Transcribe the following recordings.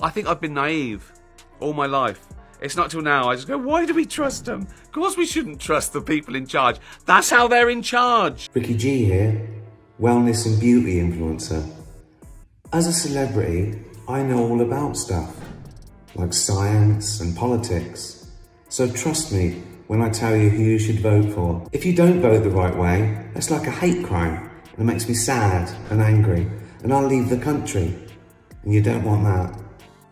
I think I've been naive all my life. It's not till now I just go, why do we trust them? Of course we shouldn't trust the people in charge. That's how they're in charge. Ricky G here, wellness and beauty influencer. As a celebrity, I know all about stuff, like science and politics. So trust me when I tell you who you should vote for. If you don't vote the right way, that's like a hate crime. And it makes me sad and angry, and I'll leave the country. And you don't want that.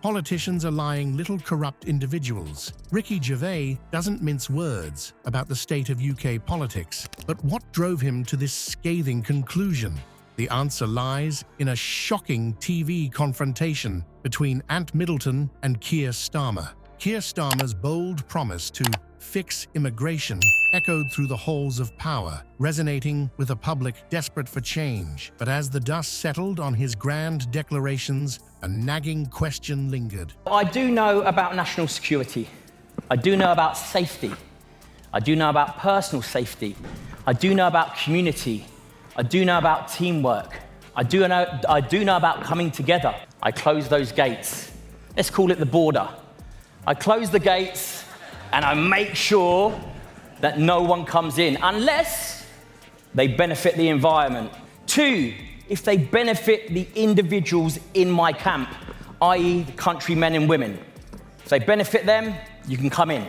Politicians are lying little corrupt individuals. Ricky Gervais doesn't mince words about the state of UK politics, but what drove him to this scathing conclusion? The answer lies in a shocking TV confrontation between Ant Middleton and Kier Starmer. Kier Starmer's bold promise to fix immigration echoed through the halls of power, resonating with a public desperate for change. But as the dust settled on his grand declarations, a nagging question lingered. I do know about national security. I do know about safety. I do know about personal safety. I do know about community. I do know about teamwork. I do know about coming together. I close those gates. Let's call it the border. I close the gates and I make sure that no one comes in unless they benefit the environment. 2, if they benefit the individuals in my camp, i.e. the countrymen and women. If they benefit them, you can come in.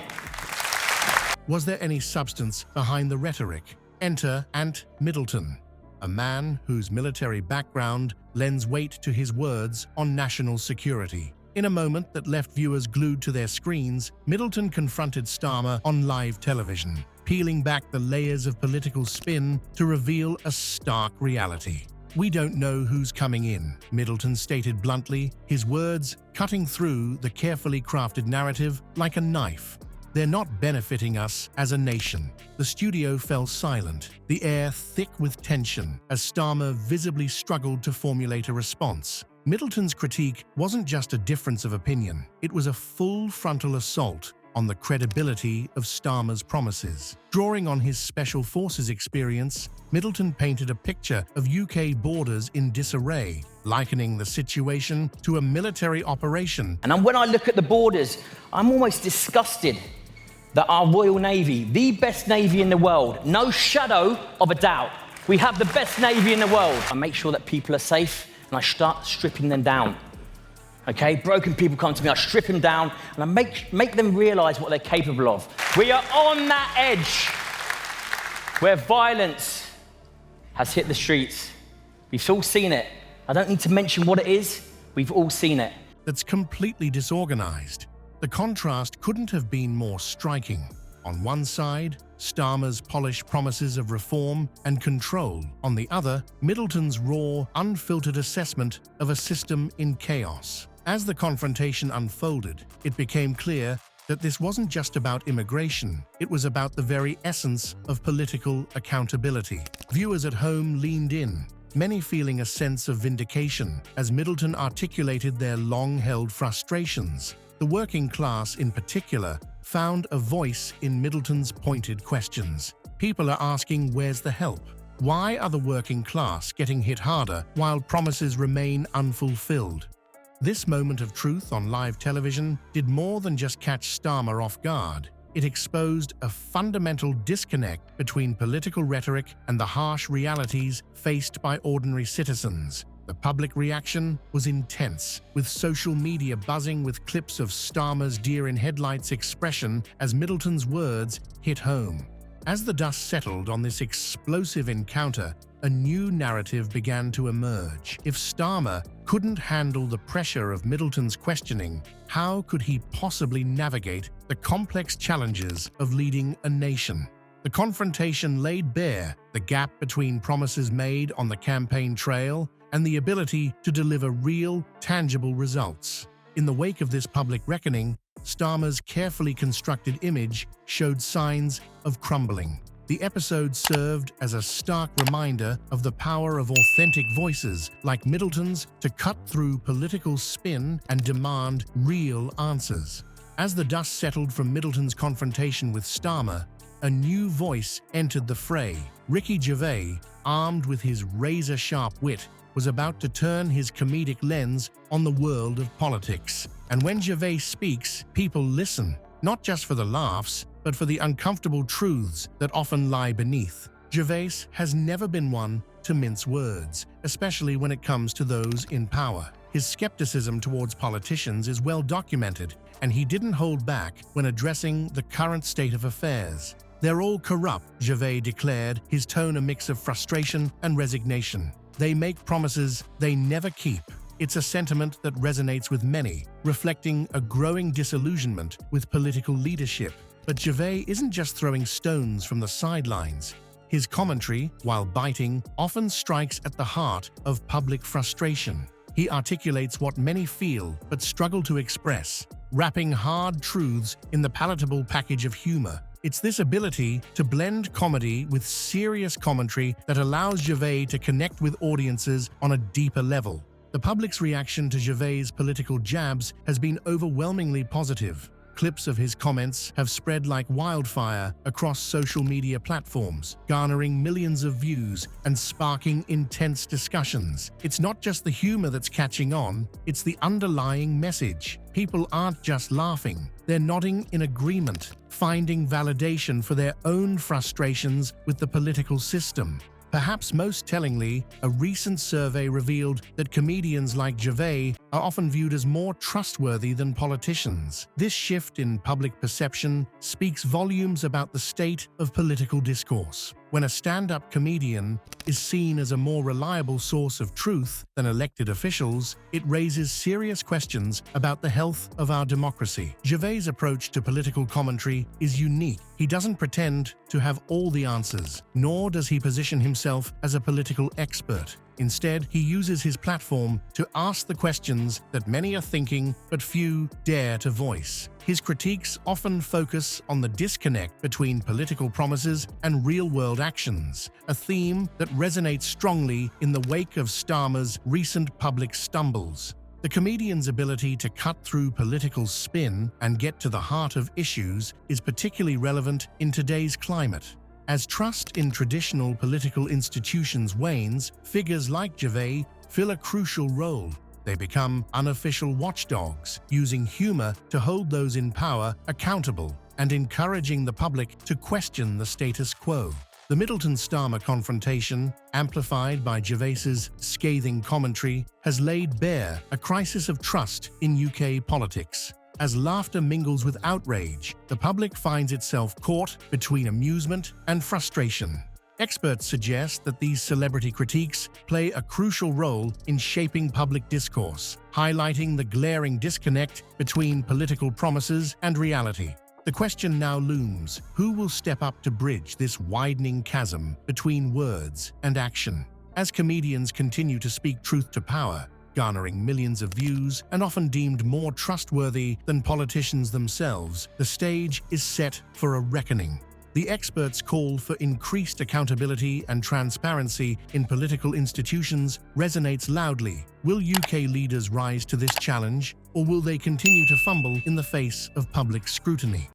Was there any substance behind the rhetoric? Enter Ant Middleton, a man whose military background lends weight to his words on national security. In a moment that left viewers glued to their screens, Middleton confronted Starmer on live television, peeling back the layers of political spin to reveal a stark reality. "We don't know who's coming in," Middleton stated bluntly, his words cutting through the carefully crafted narrative like a knife. "They're not benefiting us as a nation." The studio fell silent, the air thick with tension, as Starmer visibly struggled to formulate a response. Middleton's critique wasn't just a difference of opinion, it was a full frontal assault on the credibility of Starmer's promises. Drawing on his Special Forces experience, Middleton painted a picture of UK borders in disarray, likening the situation to a military operation. And when I look at the borders, I'm almost disgusted that our Royal Navy, the best Navy in the world, no shadow of a doubt, we have the best Navy in the world. I make sure that people are safe and I start stripping them down. Okay, broken people come to me, I strip them down and I make them realize what they're capable of. We are on that edge where violence has hit the streets. We've all seen it. I don't need to mention what it is, we've all seen it. That's completely disorganized. The contrast couldn't have been more striking. On one side, Starmer's polished promises of reform and control. On the other, Middleton's raw, unfiltered assessment of a system in chaos. As the confrontation unfolded, it became clear that this wasn't just about immigration, it was about the very essence of political accountability. Viewers at home leaned in, many feeling a sense of vindication as Middleton articulated their long-held frustrations. The working class, in particular, found a voice in Middleton's pointed questions. People are asking, where's the help? Why are the working class getting hit harder while promises remain unfulfilled? This moment of truth on live television did more than just catch Starmer off guard. It exposed a fundamental disconnect between political rhetoric and the harsh realities faced by ordinary citizens. The public reaction was intense, with social media buzzing with clips of Starmer's deer-in-headlights expression as Middleton's words hit home. As the dust settled on this explosive encounter, a new narrative began to emerge. If Starmer couldn't handle the pressure of Middleton's questioning, how could he possibly navigate the complex challenges of leading a nation? The confrontation laid bare the gap between promises made on the campaign trail and the ability to deliver real, tangible results. In the wake of this public reckoning, Starmer's carefully constructed image showed signs of crumbling. The episode served as a stark reminder of the power of authentic voices like Middleton's to cut through political spin and demand real answers. As the dust settled from Middleton's confrontation with Starmer, a new voice entered the fray. Ricky Gervais, armed with his razor-sharp wit, was about to turn his comedic lens on the world of politics. And when Gervais speaks, people listen, not just for the laughs, but for the uncomfortable truths that often lie beneath. Gervais has never been one to mince words, especially when it comes to those in power. His skepticism towards politicians is well documented, and he didn't hold back when addressing the current state of affairs. "They're all corrupt," Gervais declared, his tone a mix of frustration and resignation. "They make promises they never keep." It's a sentiment that resonates with many, reflecting a growing disillusionment with political leadership. But Gervais isn't just throwing stones from the sidelines. His commentary, while biting, often strikes at the heart of public frustration. He articulates what many feel but struggle to express, wrapping hard truths in the palatable package of humor. It's this ability to blend comedy with serious commentary that allows Gervais to connect with audiences on a deeper level. The public's reaction to Gervais' political jabs has been overwhelmingly positive. Clips of his comments have spread like wildfire across social media platforms, garnering millions of views and sparking intense discussions. It's not just the humor that's catching on, it's the underlying message. People aren't just laughing, they're nodding in agreement, finding validation for their own frustrations with the political system. Perhaps most tellingly, a recent survey revealed that comedians like Gervais are often viewed as more trustworthy than politicians. This shift in public perception speaks volumes about the state of political discourse. When a stand-up comedian is seen as a more reliable source of truth than elected officials, it raises serious questions about the health of our democracy. Gervais' approach to political commentary is unique. He doesn't pretend to have all the answers, nor does he position himself as a political expert. Instead, he uses his platform to ask the questions that many are thinking but few dare to voice. His critiques often focus on the disconnect between political promises and real-world actions, a theme that resonates strongly in the wake of Starmer's recent public stumbles. The comedian's ability to cut through political spin and get to the heart of issues is particularly relevant in today's climate. As trust in traditional political institutions wanes, figures like Gervais fill a crucial role. They become unofficial watchdogs, using humor to hold those in power accountable and encouraging the public to question the status quo. The Middleton-Starmer confrontation, amplified by Gervais's scathing commentary, has laid bare a crisis of trust in UK politics. As laughter mingles with outrage, the public finds itself caught between amusement and frustration. Experts suggest that these celebrity critiques play a crucial role in shaping public discourse, highlighting the glaring disconnect between political promises and reality. The question now looms: who will step up to bridge this widening chasm between words and action? As comedians continue to speak truth to power, garnering millions of views and often deemed more trustworthy than politicians themselves, the stage is set for a reckoning. The experts' call for increased accountability and transparency in political institutions resonates loudly. Will UK leaders rise to this challenge, or will they continue to fumble in the face of public scrutiny?